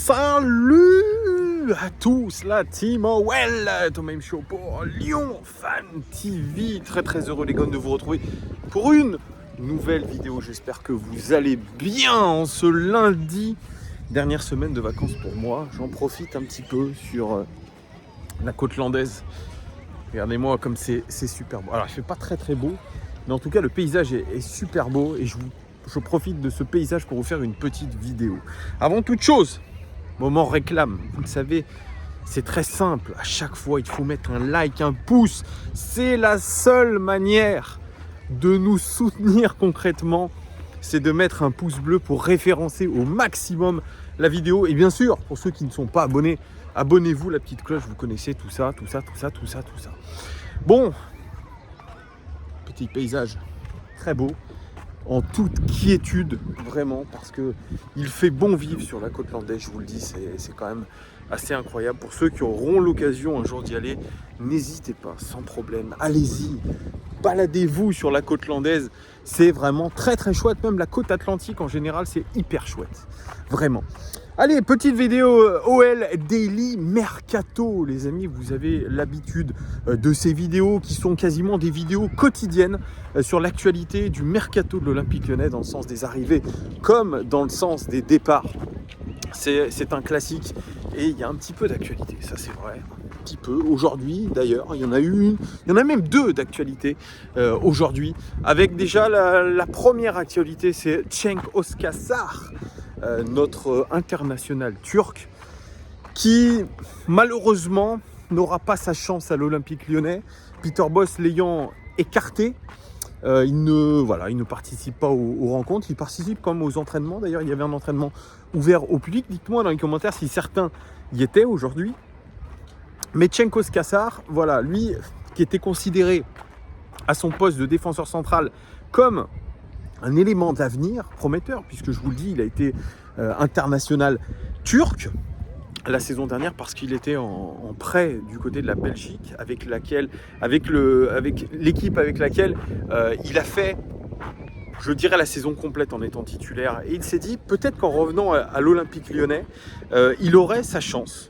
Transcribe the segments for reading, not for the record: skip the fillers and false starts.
Salut à tous, la team OL, Thomas M. Show pour Lyon Fan TV. Très heureux les gars de vous retrouver pour une nouvelle vidéo. J'espère que vous allez bien en ce lundi. Dernière semaine de vacances pour moi. J'en profite un petit peu sur la côte landaise. Regardez-moi comme c'est super beau. Alors il fait pas très beau, mais en tout cas le paysage est super beau et je profite de ce paysage pour vous faire une petite vidéo. Avant toute chose, moment réclame, vous le savez, c'est très simple. À chaque fois, il faut mettre un like, un pouce. C'est la seule manière de nous soutenir concrètement. C'est de mettre un pouce bleu pour référencer au maximum la vidéo. Et bien sûr, pour ceux qui ne sont pas abonnés, abonnez-vous, la petite cloche, vous connaissez tout ça. Bon, petit paysage très beau. En toute quiétude, vraiment, parce que il fait bon vivre sur la côte landaise, je vous le dis, c'est quand même assez incroyable. Pour ceux qui auront l'occasion un jour d'y aller, n'hésitez pas, sans problème, allez-y, baladez-vous sur la côte landaise, c'est vraiment très chouette, même la côte atlantique en général, c'est hyper chouette, vraiment. Allez, petite vidéo OL Daily Mercato, les amis, vous avez l'habitude de ces vidéos qui sont quasiment des vidéos quotidiennes sur l'actualité du Mercato de l'Olympique Lyonnais dans le sens des arrivées comme dans le sens des départs. C'est un classique et il y a un petit peu d'actualité, ça c'est vrai, un petit peu. Aujourd'hui d'ailleurs, il y en a une, il y en a même deux d'actualité aujourd'hui, avec déjà la première actualité, c'est Cenk Özkaçar. Notre international turc qui malheureusement n'aura pas sa chance à l'Olympique Lyonnais. Peter Bosz l'ayant écarté, il ne participe pas aux rencontres, il participe comme aux entraînements. D'ailleurs, il y avait un entraînement ouvert au public. Dites-moi dans les commentaires si certains y étaient aujourd'hui. Mais Cenk Özkaçar, voilà, lui qui était considéré à son poste de défenseur central comme un élément d'avenir prometteur, puisque je vous le dis, il a été international turc la saison dernière parce qu'il était en prêt du côté de la Belgique, avec l'équipe avec laquelle il a fait, je dirais, la saison complète en étant titulaire. Et il s'est dit, peut-être qu'en revenant à l'Olympique Lyonnais, il aurait sa chance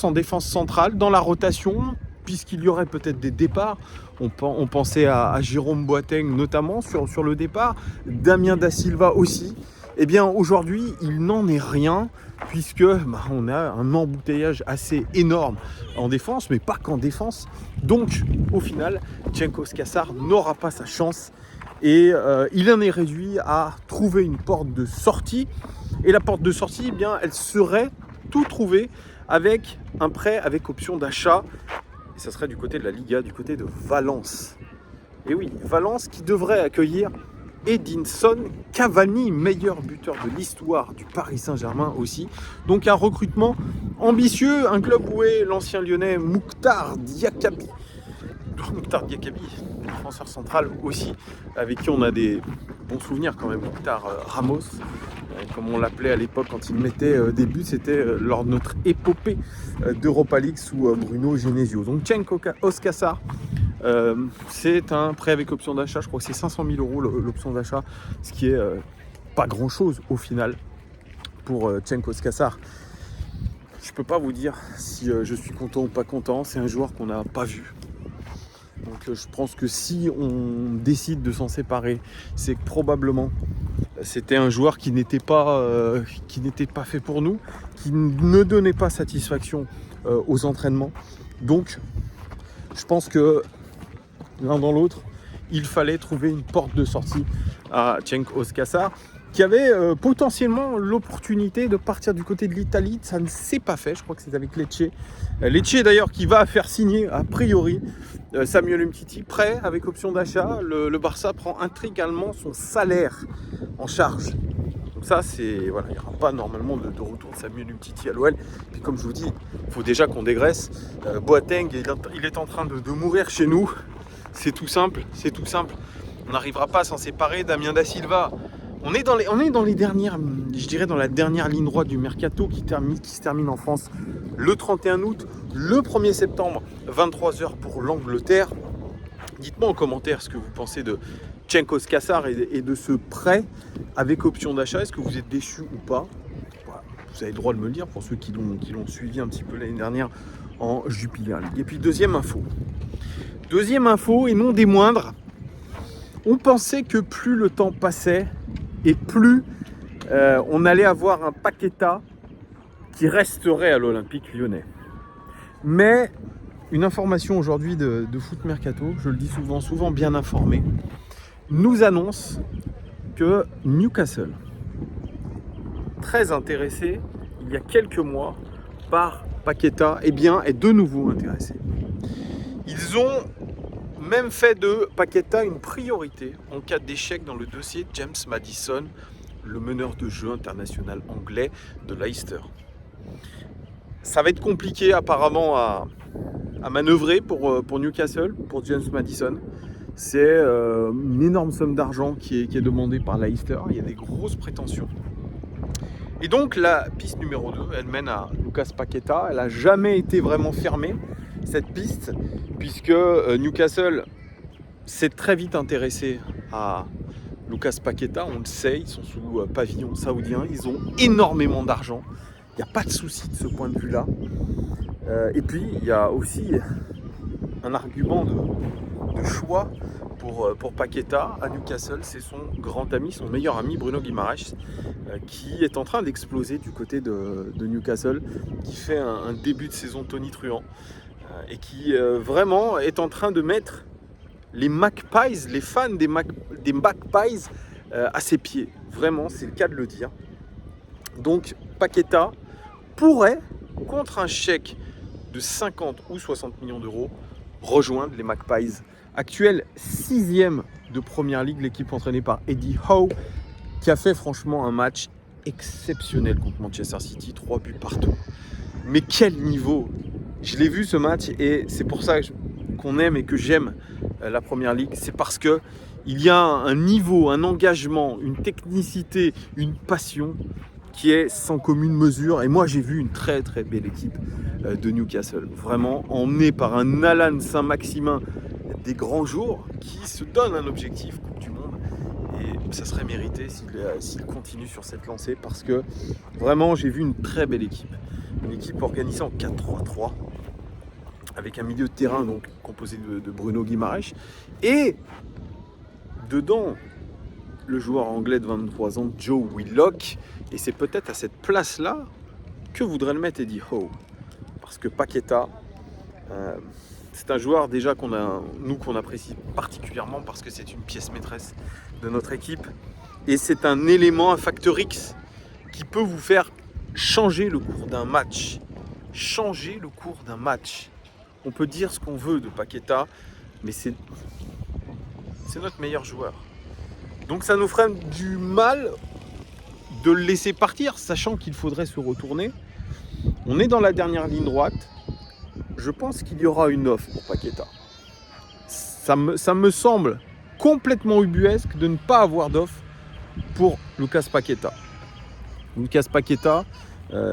en défense centrale, dans la rotation, puisqu'il y aurait peut-être des départs. On pensait à Jérôme Boateng notamment sur le départ, Damien Da Silva aussi. Eh bien aujourd'hui, il n'en est rien, puisque on a un embouteillage assez énorme en défense, mais pas qu'en défense. Donc au final, Cenk Özkaçar n'aura pas sa chance et il en est réduit à trouver une porte de sortie. Et la porte de sortie, eh bien, elle serait tout trouvée avec un prêt avec option d'achat. Et ça serait du côté de la Liga, du côté de Valence. Et oui, Valence qui devrait accueillir Edinson Cavani, meilleur buteur de l'histoire du Paris Saint-Germain aussi. Donc un recrutement ambitieux, un club où est l'ancien lyonnais Moukhtar Diakaby. Moukhtar Diakaby, défenseur central aussi, avec qui on a des bons souvenirs quand même. Moukhtar Ramos, comme on l'appelait à l'époque quand il mettait des buts, c'était lors de notre épopée d'Europa League sous Bruno Genesio. Donc Cenk Özkaçar, c'est un prêt avec option d'achat, je crois que c'est 500 000 € l'option d'achat, ce qui est pas grand chose au final pour Cenk Özkaçar. Je peux pas vous dire si je suis content ou pas content, c'est un joueur qu'on n'a pas vu. Donc je pense que si on décide de s'en séparer, c'est que probablement c'était un joueur qui n'était pas fait pour nous, qui ne donnait pas satisfaction aux entraînements. Donc je pense que l'un dans l'autre, il fallait trouver une porte de sortie à Cenk Özkaçar, qui avait potentiellement l'opportunité de partir du côté de l'Italie. Ça ne s'est pas fait, je crois que c'est avec Lecce. Lecce d'ailleurs qui va faire signer a priori Samuel Umtiti, prêt avec option d'achat. Le Barça prend intégralement son salaire en charge. Donc ça, c'est voilà, il n'y aura pas normalement de retour de Samuel Umtiti à l'OL. Puis comme je vous dis, il faut déjà qu'on dégraisse. Boateng, il est en train de mourir chez nous. C'est tout simple. On n'arrivera pas à s'en séparer. Damien Da Silva, on est dans les dernières, je dirais dans la dernière ligne droite du mercato qui se termine en France le 31 août, le 1er septembre, 23h pour l'Angleterre. Dites-moi en commentaire ce que vous pensez de Cenk Özkaçar et de ce prêt avec option d'achat. Est-ce que vous êtes déçu ou pas? Voilà. Vous avez le droit de me le dire pour ceux qui l'ont suivi un petit peu l'année dernière en Jupiler League. Et puis deuxième info, et non des moindres, on pensait que plus le temps passait et plus on allait avoir un Paqueta qui resterait à l'Olympique Lyonnais. Mais une information aujourd'hui de Foot Mercato, je le dis souvent bien informé, nous annonce que Newcastle, très intéressé il y a quelques mois par Paqueta, est de nouveau intéressé. Ils ont même fait de Paqueta une priorité en cas d'échec dans le dossier James Maddison, le meneur de jeu international anglais de Leicester. Ça va être compliqué apparemment à manœuvrer pour Newcastle, pour James Maddison. C'est une énorme somme d'argent qui est demandée par Leicester. Il y a des grosses prétentions. Et donc la piste numéro 2, elle mène à Lucas Paqueta. Elle n'a jamais été vraiment fermée, cette piste, puisque Newcastle s'est très vite intéressé à Lucas Paqueta. On le sait, ils sont sous pavillon saoudien, ils ont énormément d'argent. Il n'y a pas de souci de ce point de vue-là. Et puis, il y a aussi un argument de choix pour Paqueta à Newcastle. C'est son grand ami, son meilleur ami, Bruno Guimaraes, qui est en train d'exploser du côté de Newcastle, qui fait un début de saison tonitruant et qui vraiment est en train de mettre les Magpies, les fans des Magpies à ses pieds. Vraiment, c'est le cas de le dire. Donc, Paqueta pourrait, contre un chèque de 50 ou 60 millions d'euros, rejoindre les Magpies. Actuel 6e de Première Ligue, l'équipe entraînée par Eddie Howe, qui a fait franchement un match exceptionnel contre Manchester City, 3 buts partout. Mais quel niveau! Je l'ai vu ce match et c'est pour ça qu'on aime et que j'aime la Première Ligue. C'est parce que il y a un niveau, un engagement, une technicité, une passion qui est sans commune mesure. Et moi, j'ai vu une très très belle équipe de Newcastle, vraiment emmenée par un Alan Saint-Maximin des grands jours qui se donne un objectif Coupe du Monde. Et ça serait mérité s'il continue sur cette lancée, parce que vraiment, j'ai vu une très belle équipe. Une équipe organisée en 4-3-3 avec un milieu de terrain donc composé de Bruno Guimaraes et dedans le joueur anglais de 23 ans, Joe Willock. Et c'est peut-être à cette place-là que voudrait le mettre Eddie Howe. Parce que Paqueta, c'est un joueur déjà qu'on apprécie particulièrement parce que c'est une pièce maîtresse de notre équipe. Et c'est un élément, un facteur X qui peut vous faire changer le cours d'un match. Changer le cours d'un match. On peut dire ce qu'on veut de Paqueta, mais c'est notre meilleur joueur. Donc ça nous ferait du mal de le laisser partir, sachant qu'il faudrait se retourner. On est dans la dernière ligne droite. Je pense qu'il y aura une offre pour Paqueta. Ça me semble complètement ubuesque de ne pas avoir d'offre pour Lucas Paqueta. Lucas Paqueta,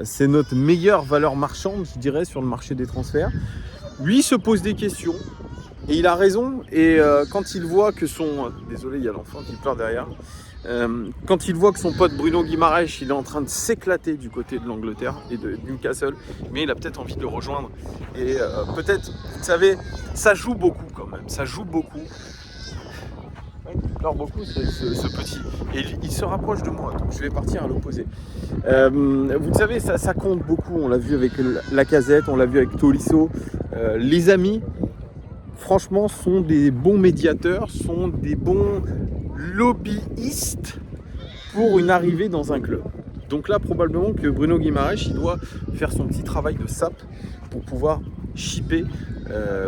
c'est notre meilleure valeur marchande, je dirais, sur le marché des transferts. Lui se pose des questions. Et il a raison, et quand il voit que son... Désolé, il y a l'enfant qui pleure derrière. Quand il voit que son pote Bruno Guimaraes, il est en train de s'éclater du côté de l'Angleterre et de Newcastle, mais il a peut-être envie de le rejoindre. Et peut-être, vous savez, ça joue beaucoup quand même, ça joue beaucoup. Il pleure beaucoup ce petit. Et il se rapproche de moi, donc je vais partir à l'opposé. Vous savez, ça compte beaucoup, on l'a vu avec Lacazette, on l'a vu avec Tolisso. Les amis... franchement, sont des bons médiateurs, sont des bons lobbyistes pour une arrivée dans un club. Donc là, probablement que Bruno Guimaraes, il doit faire son petit travail de sape pour pouvoir shipper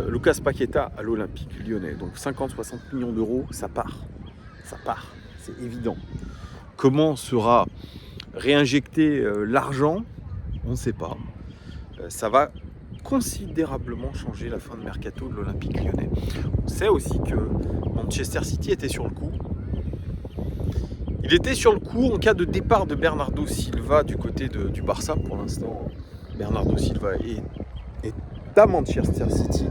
Lucas Paqueta à l'Olympique Lyonnais. Donc 50-60 millions d'euros, ça part, c'est évident. Comment sera réinjecté l'argent? On ne sait pas. Ça va considérablement changer la fin de mercato de l'Olympique Lyonnais. On sait aussi que Manchester City était sur le coup. Il était sur le coup en cas de départ de Bernardo Silva du côté du Barça pour l'instant. Bernardo Silva est à Manchester City.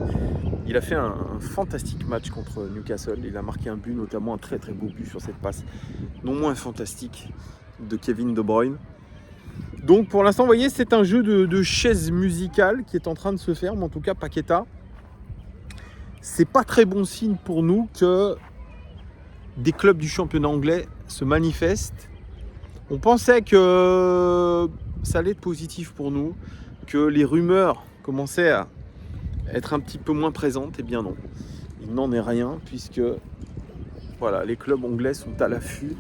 Il a fait un fantastique match contre Newcastle. Il a marqué un but, notamment un très très beau but sur cette passe non moins fantastique de Kevin De Bruyne. Donc pour l'instant, vous voyez, c'est un jeu de chaises musicales qui est en train de se faire, mais en tout cas, Paqueta, c'est pas très bon signe pour nous que des clubs du championnat anglais se manifestent. On pensait que ça allait être positif pour nous, que les rumeurs commençaient à être un petit peu moins présentes. Eh bien non, il n'en est rien, puisque voilà, les clubs anglais sont à l'affût.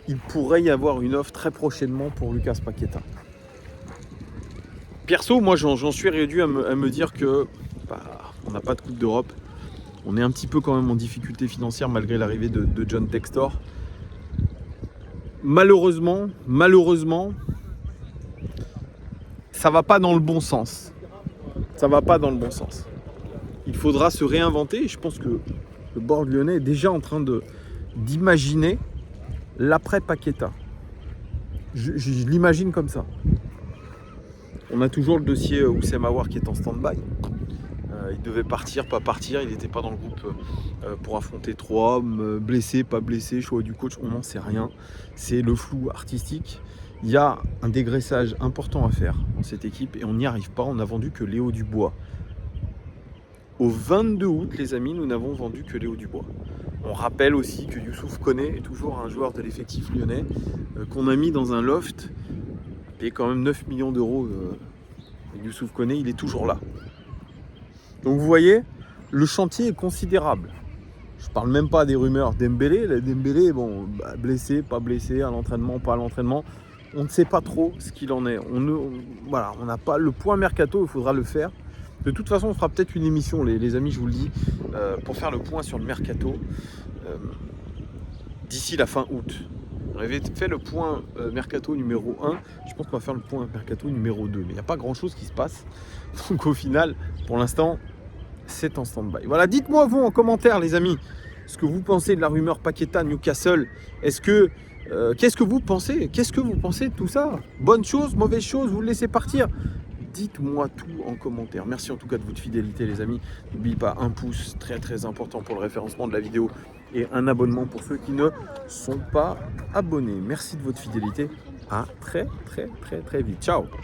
Il pourrait y avoir une offre très prochainement pour Lucas Paqueta. Perso, moi j'en suis réduit à me dire que on n'a pas de Coupe d'Europe. On est un petit peu quand même en difficulté financière malgré l'arrivée de John Textor. Malheureusement, ça va pas dans le bon sens. Ça va pas dans le bon sens. Il faudra se réinventer. Et je pense que le board lyonnais est déjà en train d'imaginer l'après Paqueta. Je l'imagine comme ça. On a toujours le dossier Oussem Aouar qui est en stand-by. Il devait partir, pas partir, il n'était pas dans le groupe pour affronter 3 hommes, blessé, pas blessé, choix du coach, on n'en sait rien. C'est le flou artistique. Il y a un dégraissage important à faire dans cette équipe et on n'y arrive pas. On n'a vendu que Léo Dubois. Au 22 août, les amis, nous n'avons vendu que Léo Dubois. On rappelle aussi que Youssouf Koné est toujours un joueur de l'effectif lyonnais qu'on a mis dans un loft, payé quand même 9 millions d'euros. Youssouf Koné, il est toujours là. Donc vous voyez, le chantier est considérable. Je ne parle même pas des rumeurs Dembélé. Dembélé, bon, blessé, pas blessé, à l'entraînement, pas à l'entraînement. On ne sait pas trop ce qu'il en est. Voilà, on n'a pas le point mercato, il faudra le faire. De toute façon, on fera peut-être une émission, les amis, je vous le dis, pour faire le point sur le mercato d'ici la fin août. On avait fait le point mercato numéro 1, je pense qu'on va faire le point mercato numéro 2. Mais il n'y a pas grand-chose qui se passe. Donc au final, pour l'instant, c'est en stand-by. Voilà, dites-moi vous en commentaire, les amis, ce que vous pensez de la rumeur Paqueta Newcastle. Qu'est-ce que vous pensez? Qu'est-ce que vous pensez de tout ça? Bonne chose, mauvaise chose, vous le laissez partir? Dites-moi tout en commentaire. Merci en tout cas de votre fidélité, les amis. N'oubliez pas un pouce, très très important pour le référencement de la vidéo, et un abonnement pour ceux qui ne sont pas abonnés. Merci de votre fidélité. À très très très très vite. Ciao.